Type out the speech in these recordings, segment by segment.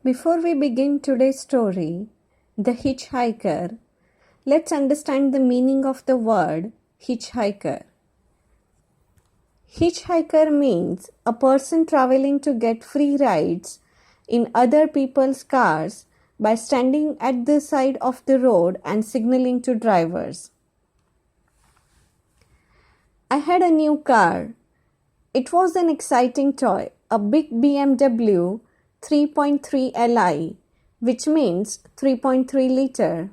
Before we begin today's story, The Hitchhiker, let's understand the meaning of the word hitchhiker. Hitchhiker means a person traveling to get free rides in other people's cars by standing at the side of the road and signaling to drivers. I had a new car. It was an exciting toy, a big BMW 3.3 Li, which means 3.3 liter.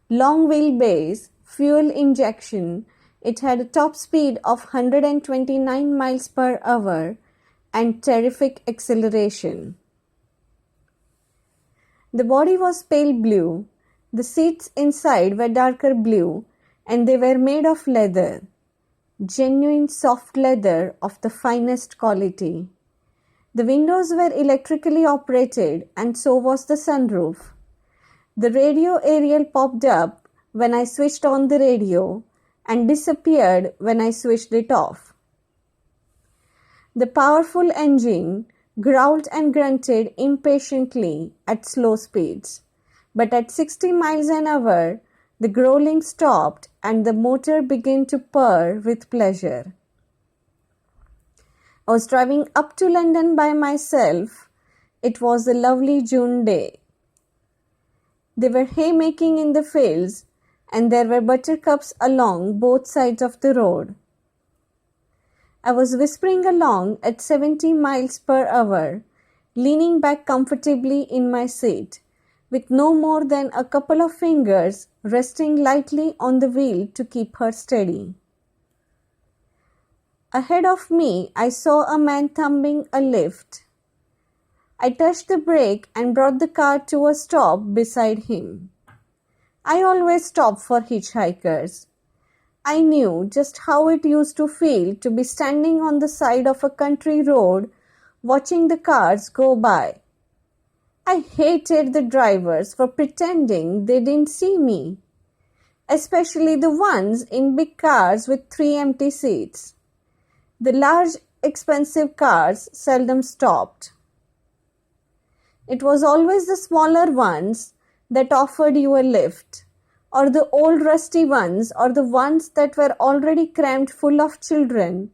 Long wheelbase, fuel injection. It had a top speed of 129 miles per hour and terrific acceleration. The body was pale blue. The seats inside were darker blue and they were made of leather. Genuine soft leather of the finest quality. The windows were electrically operated and so was the sunroof. The radio aerial popped up when I switched on the radio and disappeared when I switched it off. The powerful engine growled and grunted impatiently at slow speeds, but at 60 miles an hour, the growling stopped and the motor began to purr with pleasure. I was driving up to London by myself. It was a lovely June day. There were haymaking in the fields and there were buttercups along both sides of the road. I was whispering along at 70 miles per hour, leaning back comfortably in my seat, with no more than a couple of fingers resting lightly on the wheel to keep her steady. Ahead of me, I saw a man thumbing a lift. I touched the brake and brought the car to a stop beside him. I always stop for hitchhikers. I knew just how it used to feel to be standing on the side of a country road watching the cars go by. I hated the drivers for pretending they didn't see me, especially the ones in big cars with 3 empty seats. The large, expensive cars seldom stopped. It was always the smaller ones that offered you a lift, or the old rusty ones, or the ones that were already crammed full of children,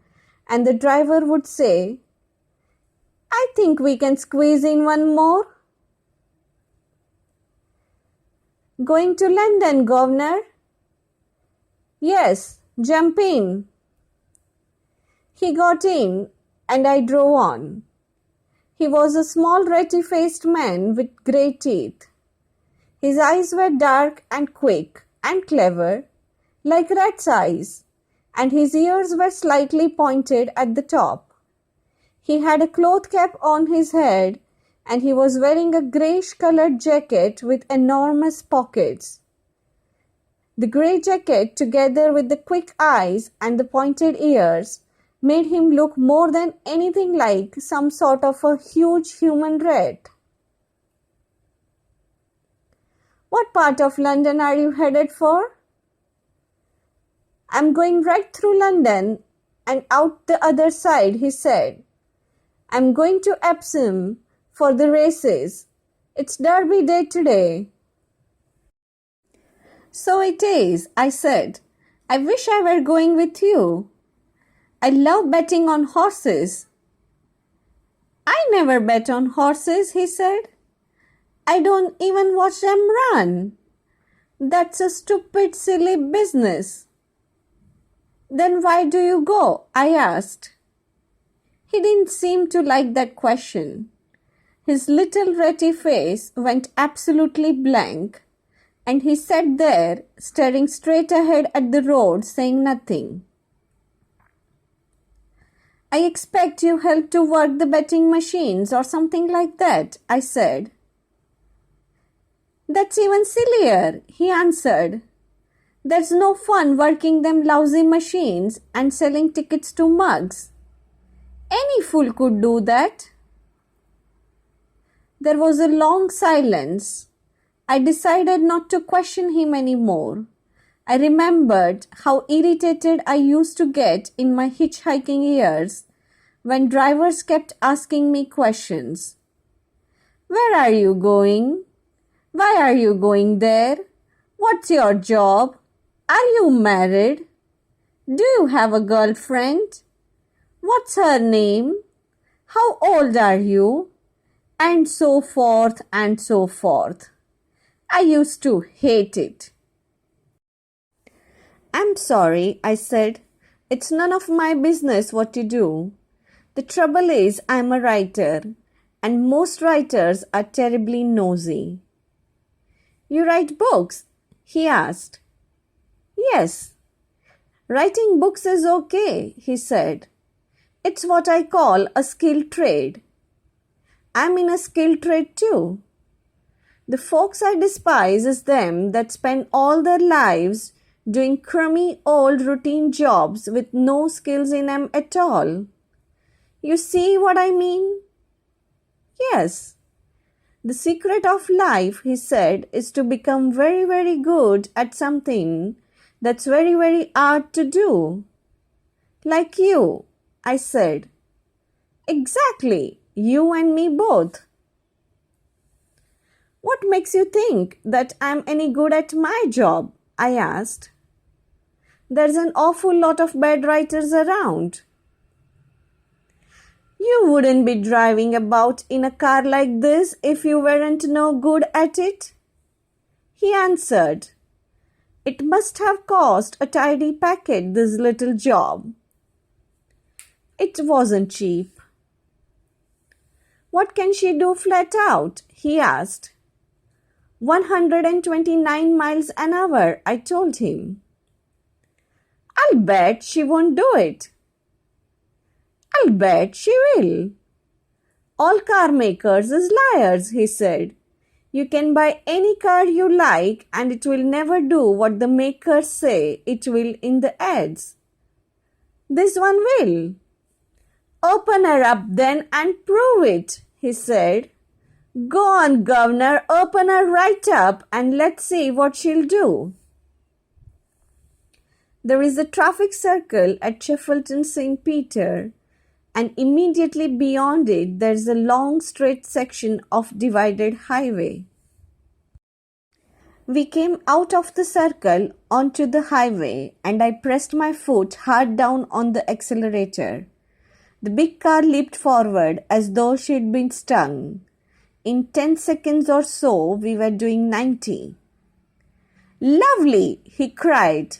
and the driver would say, "I think we can squeeze in one more." "Going to London, governor?" "Yes, jump in." He got in and I drove on. He was a small ratty-faced man with grey teeth. His eyes were dark and quick and clever, like rats' eyes, and his ears were slightly pointed at the top. He had a cloth cap on his head and he was wearing a greyish-coloured jacket with enormous pockets. The grey jacket, together with the quick eyes and the pointed ears, made him look more than anything like some sort of a huge human rat. "What part of London are you headed for?" "I'm going right through London and out the other side," he said. "I'm going to Epsom for the races. It's Derby Day today." "So it is," I said. "I wish I were going with you. I love betting on horses." "I never bet on horses," he said. "I don't even watch them run. That's a stupid, silly business." "Then why do you go?" I asked. He didn't seem to like that question. His little ratty face went absolutely blank, and he sat there, staring straight ahead at the road, saying nothing. "I expect you help to work the betting machines or something like that," I said. "That's even sillier," he answered. "There's no fun working them lousy machines and selling tickets to mugs. Any fool could do that." There was a long silence. I decided not to question him anymore. I remembered how irritated I used to get in my hitchhiking years when drivers kept asking me questions. Where are you going? Why are you going there? What's your job? Are you married? Do you have a girlfriend? What's her name? How old are you? And so forth and so forth. I used to hate it. I'm sorry, I said. It's none of my business what you do. The trouble is, I'm a writer, and most writers are terribly nosy. You write books? He asked. Yes. Writing books is okay, he said. It's what I call a skilled trade. I'm in a skilled trade too. The folks I despise is them that spend all their lives doing crummy old routine jobs with no skills in them at all. You see what I mean? Yes. The secret of life, he said, is to become very, very good at something that's very, very hard to do. Like you, I said. Exactly, you and me both. What makes you think that I'm any good at my job? I asked. There's an awful lot of bad writers around. You wouldn't be driving about in a car like this if you weren't no good at it? He answered. It must have cost a tidy packet, this little job. It wasn't cheap. What can she do flat out? He asked. 129 miles an hour, I told him. I'll bet she won't do it. I'll bet she will. All car makers is liars, he said. You can buy any car you like and it will never do what the makers say it will in the ads. This one will. Open her up then and prove it, he said. Go on, Governor, open her right up and let's see what she'll do. There is a traffic circle at Sheffleton St. Peter, and immediately beyond it there's a long straight section of divided highway. We came out of the circle onto the highway and I pressed my foot hard down on the accelerator. The big car leaped forward as though she'd been stung. In 10 seconds or so we were doing 90. Lovely, he cried.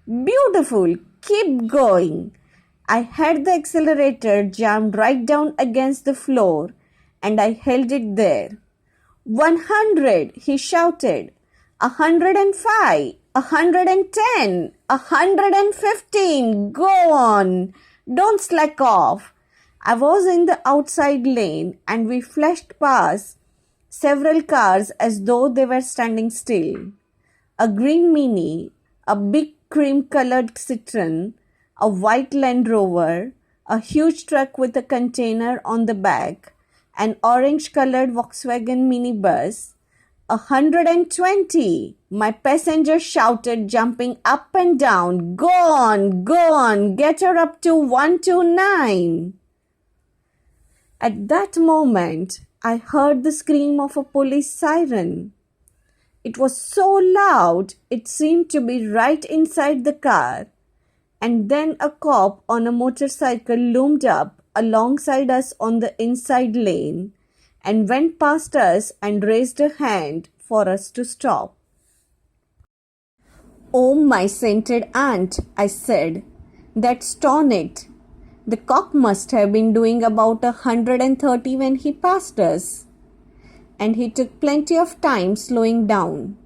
Beautiful, keep going. I had the accelerator jammed right down against the floor and I held it there. 100, he shouted. 105, 110, 115, go on. Don't slack off. I was in the outside lane and we flashed past several cars as though they were standing still. A green Mini, a big cream-colored Citroen, a white Land Rover, a huge truck with a container on the back, an orange-colored Volkswagen minibus. 120, my passenger shouted, jumping up and down. Go on, get her up to 129. At that moment, I heard the scream of a police siren. It was so loud, it seemed to be right inside the car. And then a cop on a motorcycle loomed up alongside us on the inside lane and went past us and raised a hand for us to stop. Oh, my sainted aunt, I said. That's tonic. The cop must have been doing about 130 when he passed us. And he took plenty of time slowing down.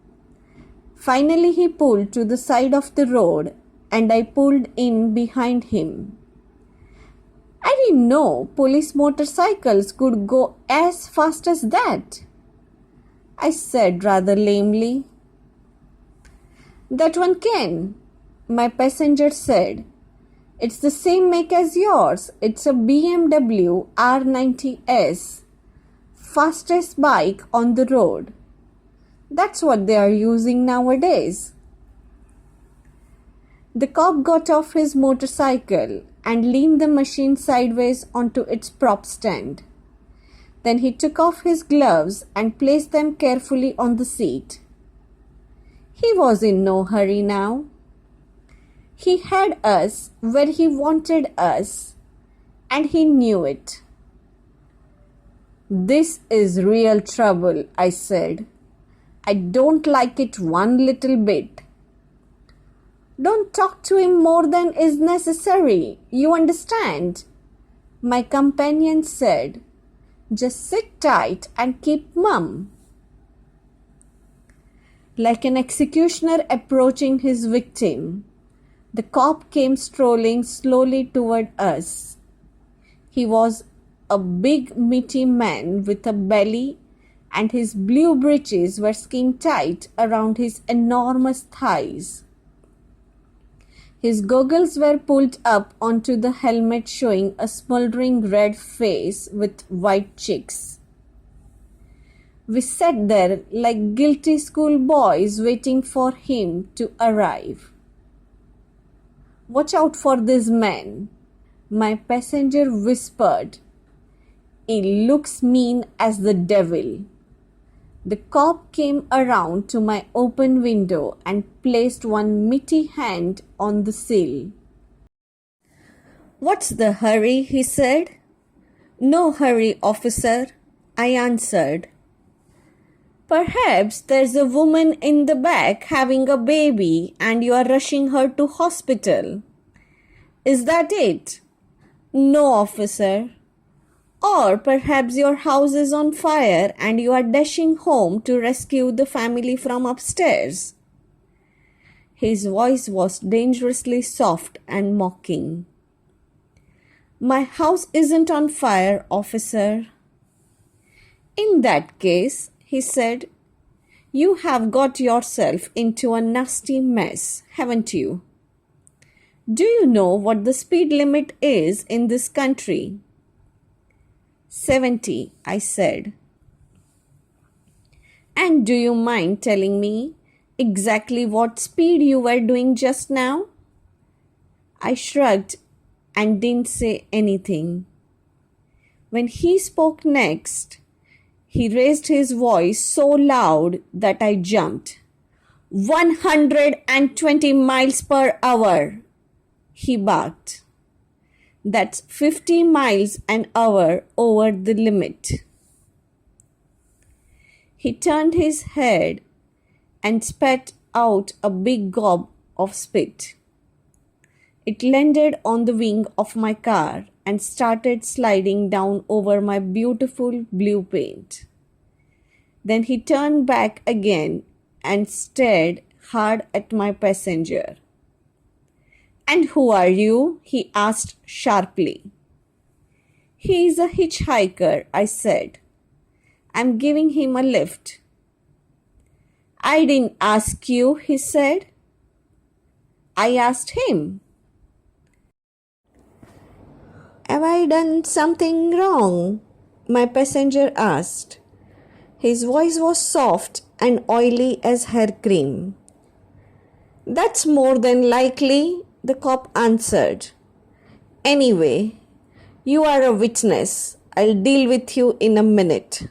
Finally, he pulled to the side of the road and I pulled in behind him. I didn't know police motorcycles could go as fast as that, I said rather lamely. That one can, my passenger said. It's the same make as yours. It's a BMW R90S, fastest bike on the road. That's what they are using nowadays. The cop got off his motorcycle and leaned the machine sideways onto its prop stand. Then he took off his gloves and placed them carefully on the seat. He was in no hurry now. He had us where he wanted us, and he knew it. "This is real trouble," I said. "I don't like it one little bit." "Don't talk to him more than is necessary, you understand?" my companion said. "Just sit tight and keep mum." Like an executioner approaching his victim, the cop came strolling slowly toward us. He was a big, meaty man with a belly, and his blue breeches were skin tight around his enormous thighs. His goggles were pulled up onto the helmet, showing a smoldering red face with white cheeks. We sat there like guilty schoolboys waiting for him to arrive. "Watch out for this man," my passenger whispered. "He looks mean as the devil." The cop came around to my open window and placed one meaty hand on the sill. "What's the hurry?" he said. "No hurry, officer," I answered. "Perhaps there's a woman in the back having a baby and you are rushing her to hospital. Is that it?" "No, officer." "Or perhaps your house is on fire and you are dashing home to rescue the family from upstairs." His voice was dangerously soft and mocking. "My house isn't on fire, officer." "In that case," he said, "you have got yourself into a nasty mess, haven't you? Do you know what the speed limit is in this country?" 70, I said. "And do you mind telling me exactly what speed you were doing just now?" I shrugged and didn't say anything. When he spoke next, he raised his voice so loud that I jumped. 120 miles per hour, he barked. "That's 50 miles an hour over the limit." He turned his head and spat out a big gob of spit. It landed on the wing of my car and started sliding down over my beautiful blue paint. Then he turned back again and stared hard at my passenger. "And who are you?" he asked sharply. "He is a hitchhiker," I said. "I'm giving him a lift." "I didn't ask you," he said. "I asked him." "Have I done something wrong?" my passenger asked. His voice was soft and oily as hair cream. "That's more than likely," the cop answered. "Anyway, you are a witness. I'll deal with you in a minute."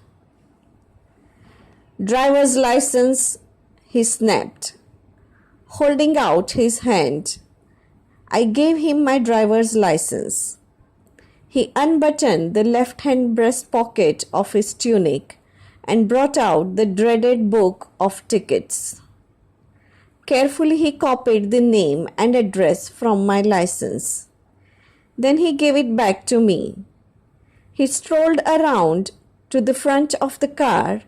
"Driver's license," he snapped, holding out his hand. I gave him my driver's license. He unbuttoned the left-hand breast pocket of his tunic and brought out the dreaded book of tickets. Carefully he copied the name and address from my license. Then he gave it back to me. He strolled around to the front of the car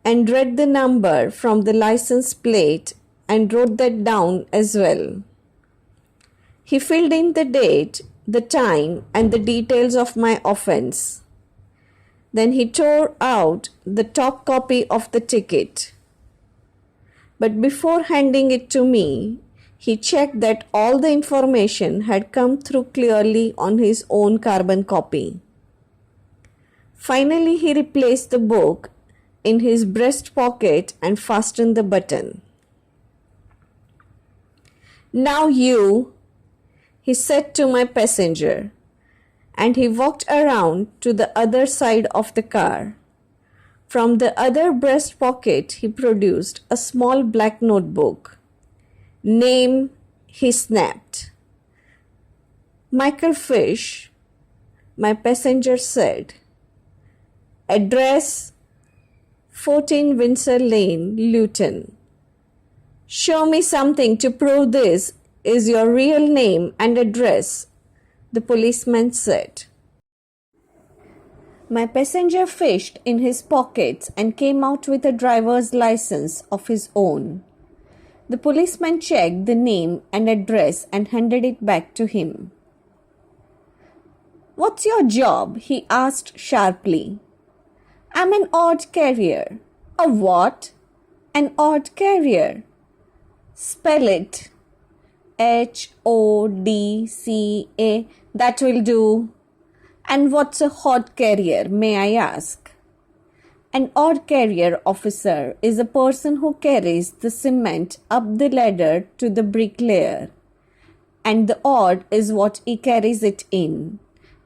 and read the number from the license plate and wrote that down as well. He filled in the date, the time, and the details of my offense. Then he tore out the top copy of the ticket. But before handing it to me, he checked that all the information had come through clearly on his own carbon copy. Finally, he replaced the book in his breast pocket and fastened the button. "Now you," he said to my passenger, and he walked around to the other side of the car. From the other breast pocket, he produced a small black notebook. Name, he snapped. Michael Fish, my passenger said. Address, 14 Windsor Lane, Luton. Show me something to prove this is your real name and address, the policeman said. My passenger fished in his pockets and came out with a driver's license of his own. The policeman checked the name and address and handed it back to him. What's your job? He asked sharply. I'm an odd carrier. A what? An odd carrier. Spell it. Hodca. That will do. And what's a hod carrier, may I ask? An odd carrier officer is a person who carries the cement up the ladder to the bricklayer. And the odd is what he carries it in.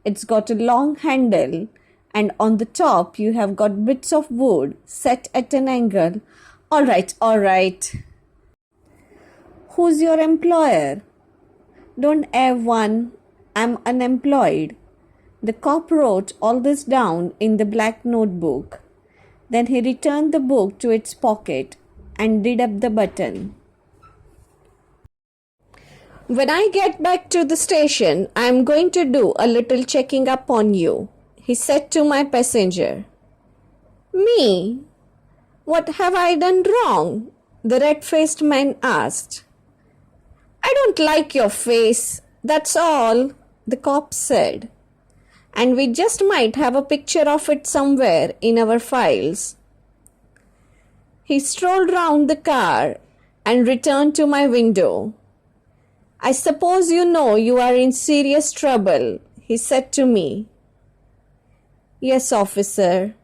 It's got a long handle, and on the top you have got bits of wood set at an angle. All right. Who's your employer? Don't have one. I'm unemployed. The cop wrote all this down in the black notebook. Then he returned the book to its pocket and did up the button. When I get back to the station, I am going to do a little checking up on you, he said to my passenger. Me? What have I done wrong? The red-faced man asked. I don't like your face, that's all, the cop said. And we just might have a picture of it somewhere in our files. He strolled round the car and returned to my window. I suppose you know you are in serious trouble, he said to me. Yes, officer.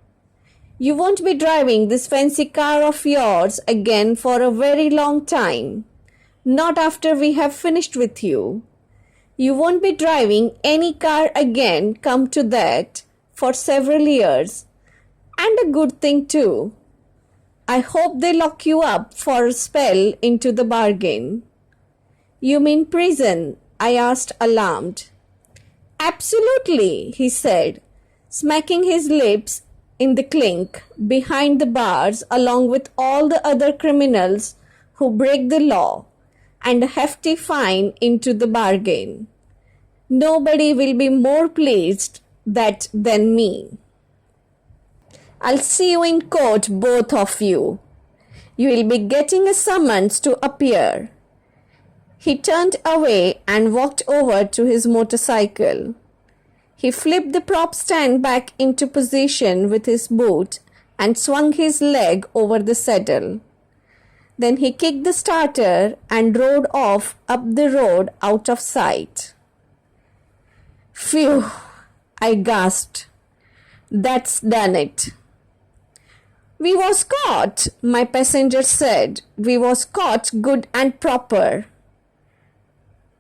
You won't be driving this fancy car of yours again for a very long time. Not after we have finished with you. You won't be driving any car again, come to that, for several years. And a good thing too. I hope they lock you up for a spell into the bargain. You mean prison? I asked, alarmed. Absolutely, he said, smacking his lips in the clink behind the bars along with all the other criminals who break the law, and a hefty fine into the bargain. Nobody will be more pleased than me. I'll see you in court, both of you. You will be getting a summons to appear. He turned away and walked over to his motorcycle. He flipped the prop stand back into position with his boot and swung his leg over the saddle. Then he kicked the starter and rode off up the road out of sight. Phew, I gasped. That's done it. We was caught, my passenger said. We was caught good and proper.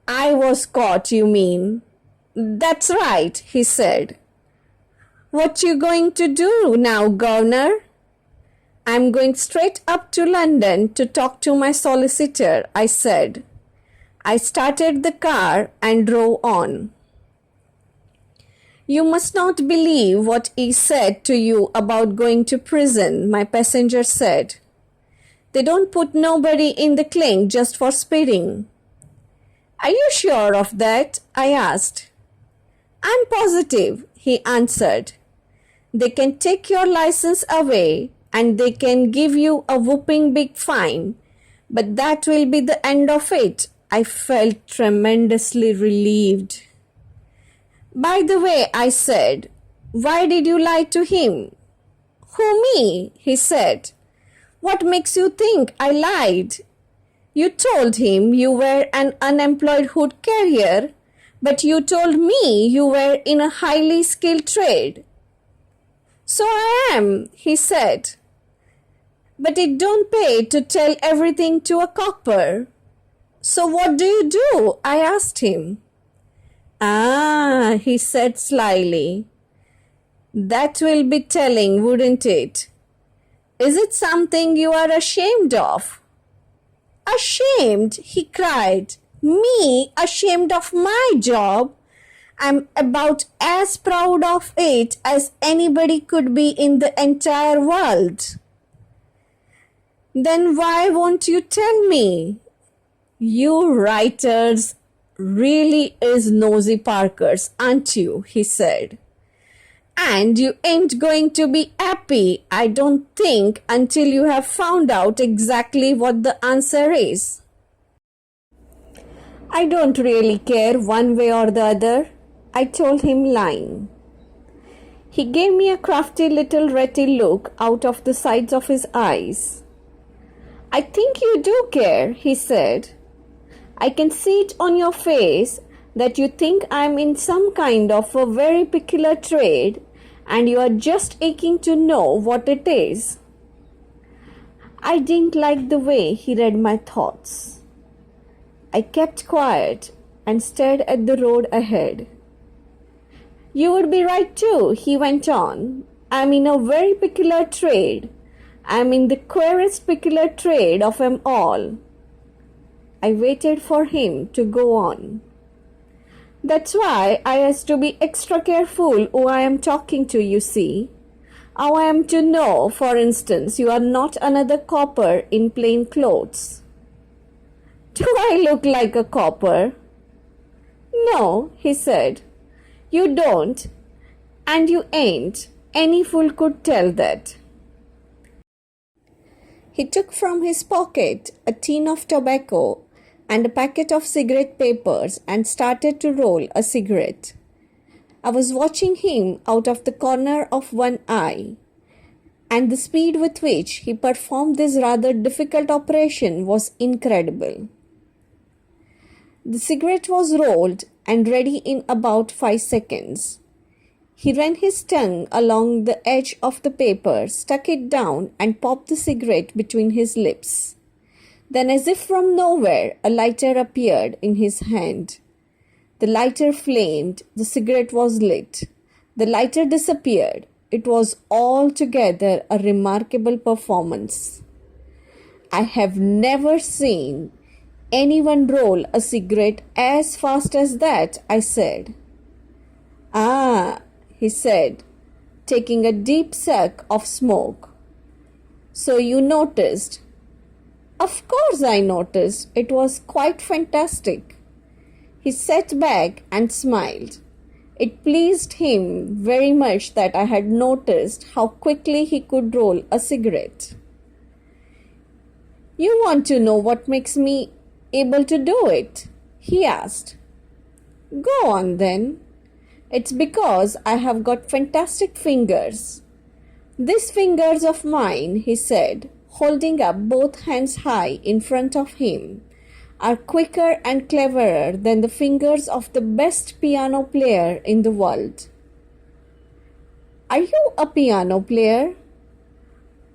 I was caught, you mean? That's right, he said. What you going to do now, Governor? I'm going straight up to London to talk to my solicitor, I said. I started the car and drove on. You must not believe what he said to you about going to prison, my passenger said. They don't put nobody in the clink just for speeding. Are you sure of that? I asked. I'm positive, he answered. They can take your license away and they can give you a whooping big fine, but that will be the end of it. I felt tremendously relieved. By the way, I said, why did you lie to him? Who, me? He said. What makes you think I lied? You told him you were an unemployed hood carrier, but you told me you were in a highly skilled trade. So I am, he said. But it don't pay to tell everything to a copper. So what do you do? I asked him. Ah, he said slyly. That will be telling, wouldn't it? Is it something you are ashamed of? Ashamed, he cried. Me ashamed of my job? I'm about as proud of it as anybody could be in the entire world. Then why won't you tell me? You writers really is nosy Parkers, aren't you? He said. And you ain't going to be happy, I don't think, until you have found out exactly what the answer is. I don't really care one way or the other, I told him, lying. He gave me a crafty little ratty look out of the sides of his eyes. I think you do care, he said. I can see it on your face that you think I'm in some kind of a very peculiar trade and you are just aching to know what it is. I didn't like the way he read my thoughts. I kept quiet and stared at the road ahead. You would be right too, he went on. I'm in a very peculiar trade. I'm in the queerest peculiar trade of 'em all. I waited for him to go on. That's why I has to be extra careful who I am talking to, you see. How I am to know, for instance, you are not another copper in plain clothes. Do I look like a copper? No, he said. You don't, and you ain't. Any fool could tell that. He took from his pocket a tin of tobacco and a packet of cigarette papers and started to roll a cigarette. I was watching him out of the corner of one eye, and the speed with which he performed this rather difficult operation was incredible. The cigarette was rolled and ready in about 5 seconds. He ran his tongue along the edge of the paper, stuck it down, and popped the cigarette between his lips. Then, as if from nowhere, a lighter appeared in his hand. The lighter flamed, the cigarette was lit. The lighter disappeared. It was altogether a remarkable performance. I have never seen anyone roll a cigarette as fast as that, I said. Ah, he said, taking a deep suck of smoke. So you noticed? Of course I noticed. It was quite fantastic. He sat back and smiled. It pleased him very much that I had noticed how quickly he could roll a cigarette. You want to know what makes me able to do it? He asked. Go on then. It's because I have got fantastic fingers. These fingers of mine, he said, holding up both hands high in front of him, are quicker and cleverer than the fingers of the best piano player in the world. Are you a piano player?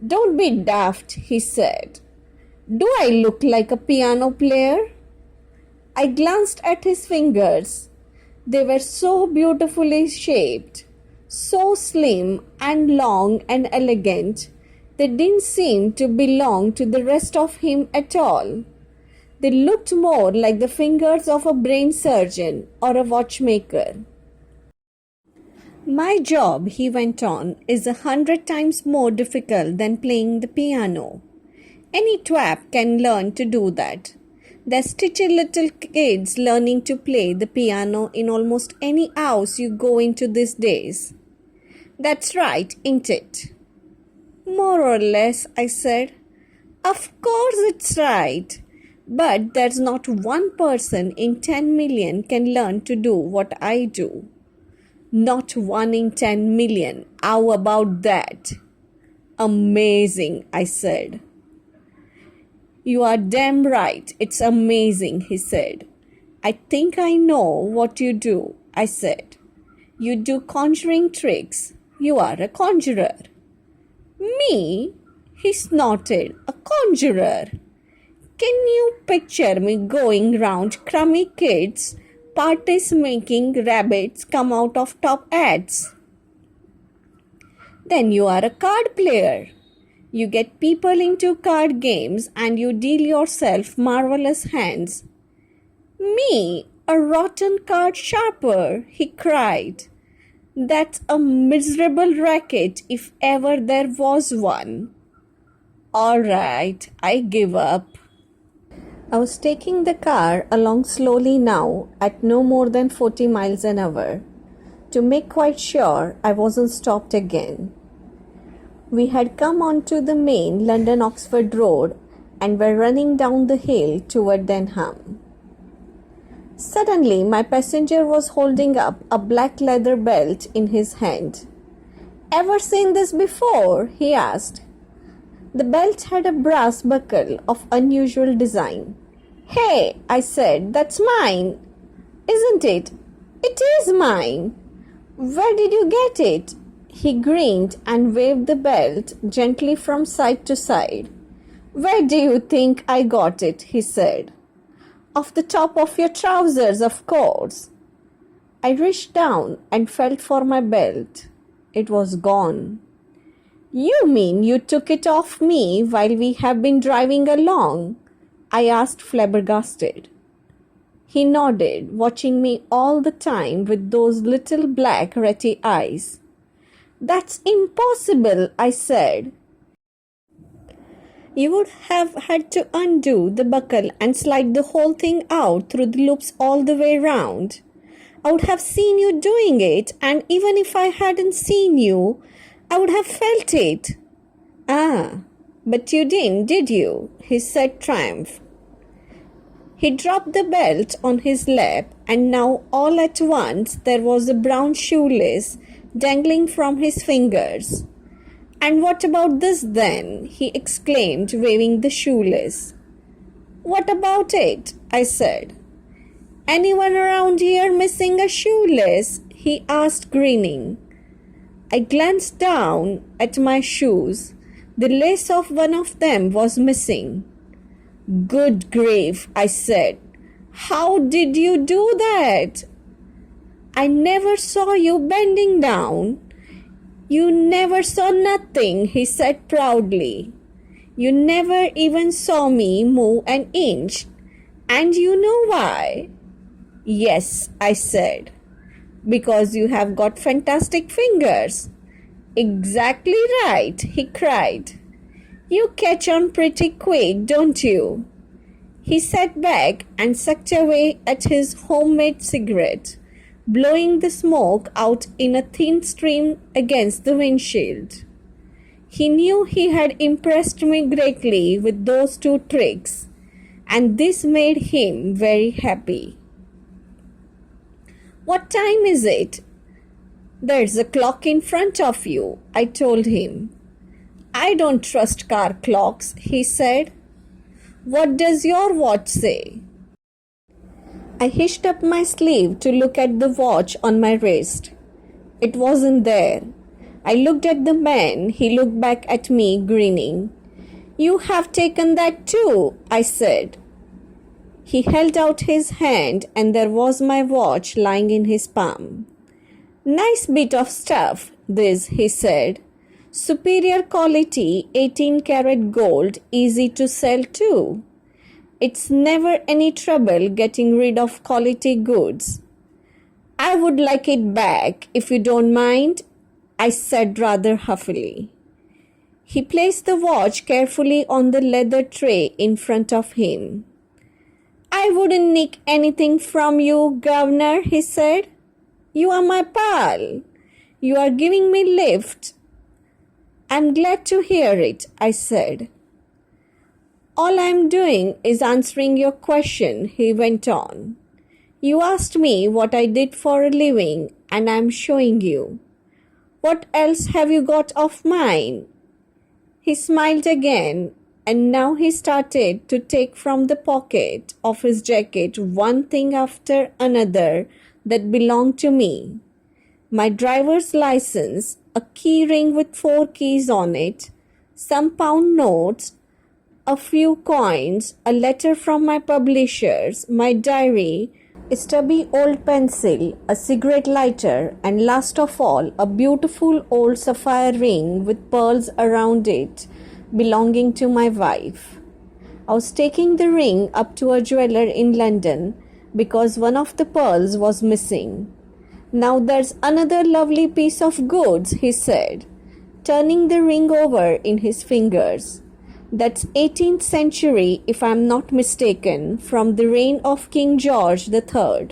Don't be daft, he said. Do I look like a piano player? I glanced at his fingers. They were so beautifully shaped, so slim and long and elegant, they didn't seem to belong to the rest of him at all. They looked more like the fingers of a brain surgeon or a watchmaker. My job, he went on, is 100 times more difficult than playing the piano. Any twap can learn to do that. There's stitchy little kids learning to play the piano in almost any house you go into these days. That's right, ain't it? More or less, I said. Of course it's right. But there's not one person in 10 million can learn to do what I do. Not 1 in 10 million. How about that? Amazing, I said. You are damn right. It's amazing, he said. I think I know what you do, I said. You do conjuring tricks. You are a conjurer. Me? He snorted. A conjurer. Can you picture me going round crummy kids, parties making rabbits come out of top ads. Then you are a card player. You get people into card games and you deal yourself marvelous hands. Me, a rotten card sharper, he cried. That's a miserable racket if ever there was one. All right, I give up. I was taking the car along slowly now at no more than 40 miles an hour to make quite sure I wasn't stopped again. We had come onto the main London-Oxford road and were running down the hill toward Denham. Suddenly, my passenger was holding up a black leather belt in his hand. Ever seen this before? He asked. The belt had a brass buckle of unusual design. Hey, I said, that's mine. Isn't it? It is mine. Where did you get it? He grinned and waved the belt gently from side to side. Where do you think I got it? He said. Off the top of your trousers, of course. I reached down and felt for my belt. It was gone. You mean you took it off me while we have been driving along? I asked, flabbergasted. He nodded, watching me all the time with those little black ratty eyes. That's impossible, I said. You would have had to undo the buckle and slide the whole thing out through the loops all the way round. I would have seen you doing it, and even if I hadn't seen you, I would have felt it. Ah, but you didn't, did you? He said, triumph. He dropped the belt on his lap, and now all at once there was a brown shoelace dangling from his fingers. And what about this then? He exclaimed, waving the shoelace. What about it? I said. Anyone around here missing a shoelace? He asked, grinning. I glanced down at my shoes. The lace of one of them was missing. Good grief, I said. How did you do that? I never saw you bending down. You never saw nothing, he said proudly. You never even saw me move an inch. And you know why? Yes, I said. Because you have got fantastic fingers. Exactly right, he cried. You catch on pretty quick, don't you? He sat back and sucked away at his homemade cigarette, blowing the smoke out in a thin stream against the windshield. He knew he had impressed me greatly with those two tricks, and this made him very happy. What time is it? There's a clock in front of you, I told him. I don't trust car clocks, he said. What does your watch say? I hitched up my sleeve to look at the watch on my wrist. It wasn't there. I looked at the man. He looked back at me, grinning. You have taken that too, I said. He held out his hand and there was my watch lying in his palm. Nice bit of stuff, this, he said. Superior quality, 18-karat gold, easy to sell too. It's never any trouble getting rid of quality goods. I would like it back, if you don't mind, I said rather huffily. He placed the watch carefully on the leather tray in front of him. I wouldn't nick anything from you, Governor, he said. You are my pal. You are giving me lift. I'm glad to hear it, I said. All I'm doing is answering your question, he went on. You asked me what I did for a living, and I'm showing you. What else have you got of mine? He smiled again, and now he started to take from the pocket of his jacket one thing after another that belonged to me. My driver's license, a key ring with 4 keys on it, some pound notes, a few coins, a letter from my publishers, my diary, A stubby old pencil, a cigarette lighter, and last of all, a beautiful old sapphire ring with pearls around it belonging to my wife. I was taking the ring up to a jeweler in London because one of the pearls was missing. Now there's another lovely piece of goods, he said, turning the ring over in his fingers. That's 18th century, if I'm not mistaken, from the reign of King George III.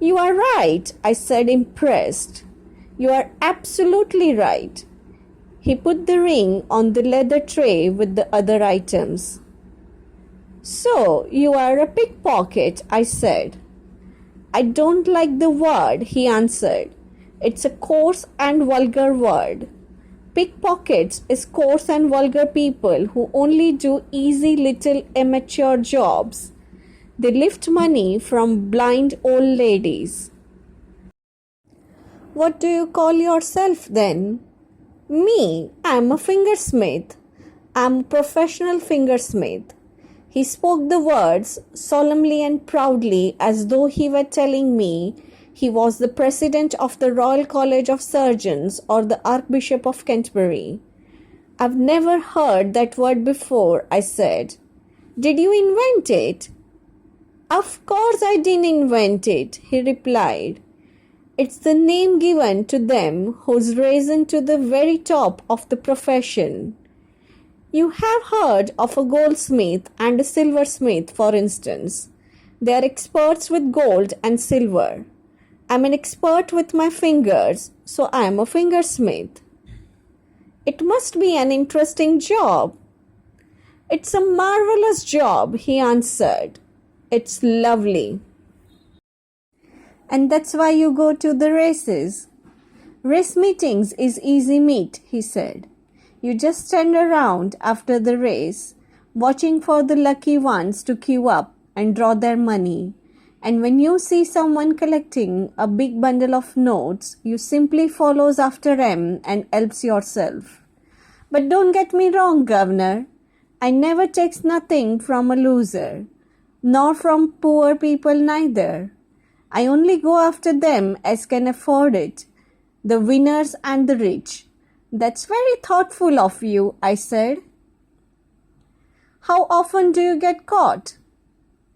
You are right, I said, impressed. You are absolutely right. He put the ring on the leather tray with the other items. So, you are a pickpocket, I said. I don't like the word, he answered. It's a coarse and vulgar word. Pickpockets is coarse and vulgar people who only do easy little amateur jobs. They lift money from blind old ladies. What do you call yourself then? Me, I'm a fingersmith. I'm a professional fingersmith. He spoke the words solemnly and proudly as though he were telling me he was the president of the Royal College of Surgeons or the Archbishop of Canterbury. I've never heard that word before, I said. Did you invent it? Of course I didn't invent it, he replied. It's the name given to them who's risen to the very top of the profession. You have heard of a goldsmith and a silversmith, for instance. They are experts with gold and silver. I'm an expert with my fingers, so I'm a fingersmith. It must be an interesting job. It's a marvelous job, he answered. It's lovely. And that's why you go to the races. Race meetings is easy meat, he said. You just stand around after the race, watching for the lucky ones to queue up and draw their money. And when you see someone collecting a big bundle of notes, you simply follows after them and helps yourself. But don't get me wrong, Governor. I never takes nothing from a loser, nor from poor people neither. I only go after them as can afford it, the winners and the rich. That's very thoughtful of you, I said. How often do you get caught?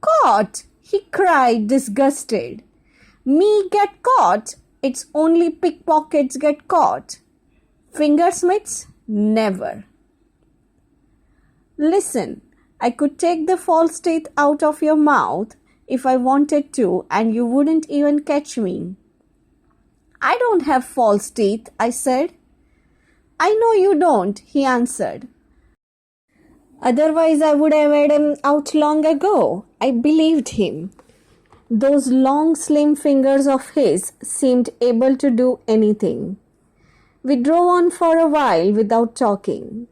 Caught? He cried, disgusted. Me get caught? It's only pickpockets get caught. Fingersmiths? Never. Listen, I could take the false teeth out of your mouth if I wanted to, and you wouldn't even catch me. I don't have false teeth, I said. I know you don't, he answered. Otherwise, I would have had him out long ago. I believed him. Those long, slim fingers of his seemed able to do anything. We drove on for a while without talking.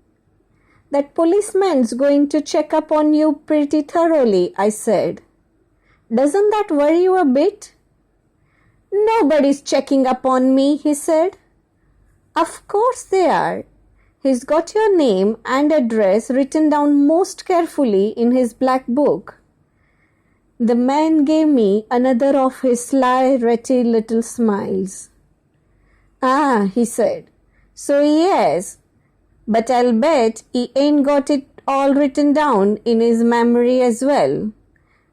That policeman's going to check up on you pretty thoroughly, I said. Doesn't that worry you a bit? Nobody's checking up on me, he said. Of course they are. He's got your name and address written down most carefully in his black book. The man gave me another of his sly, ratty little smiles. Ah, he said, so he has. But I'll bet he ain't got it all written down in his memory as well.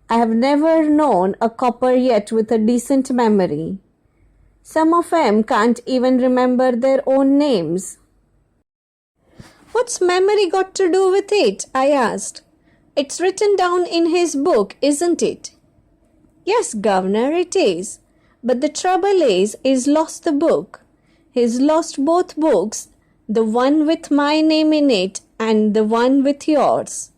I have never known a copper yet with a decent memory. Some of them can't even remember their own names. What's memory got to do with it? I asked. It's written down in his book, isn't it? Yes, Governor, it is. But the trouble is, he's lost the book. He's lost both books, the one with my name in it and the one with yours.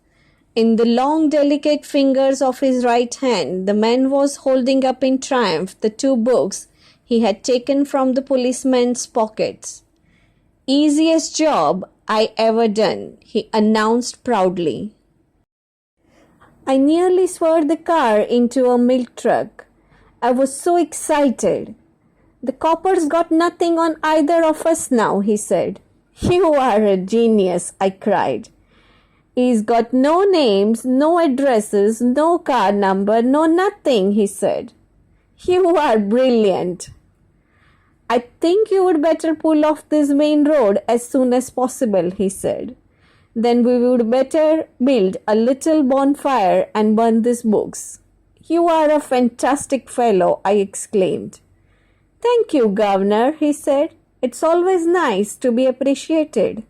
In the long, delicate fingers of his right hand, the man was holding up in triumph the two books he had taken from the policeman's pockets. Easiest job I ever done, he announced proudly. I nearly swerved the car into a milk truck. I was so excited. The copper's got nothing on either of us now, he said. You are a genius, I cried. He's got no names, no addresses, no car number, no nothing, he said. You are brilliant. I think you would better pull off this main road as soon as possible, he said. Then we would better build a little bonfire and burn these books. You are a fantastic fellow, I exclaimed. Thank you, Governor, he said. It's always nice to be appreciated.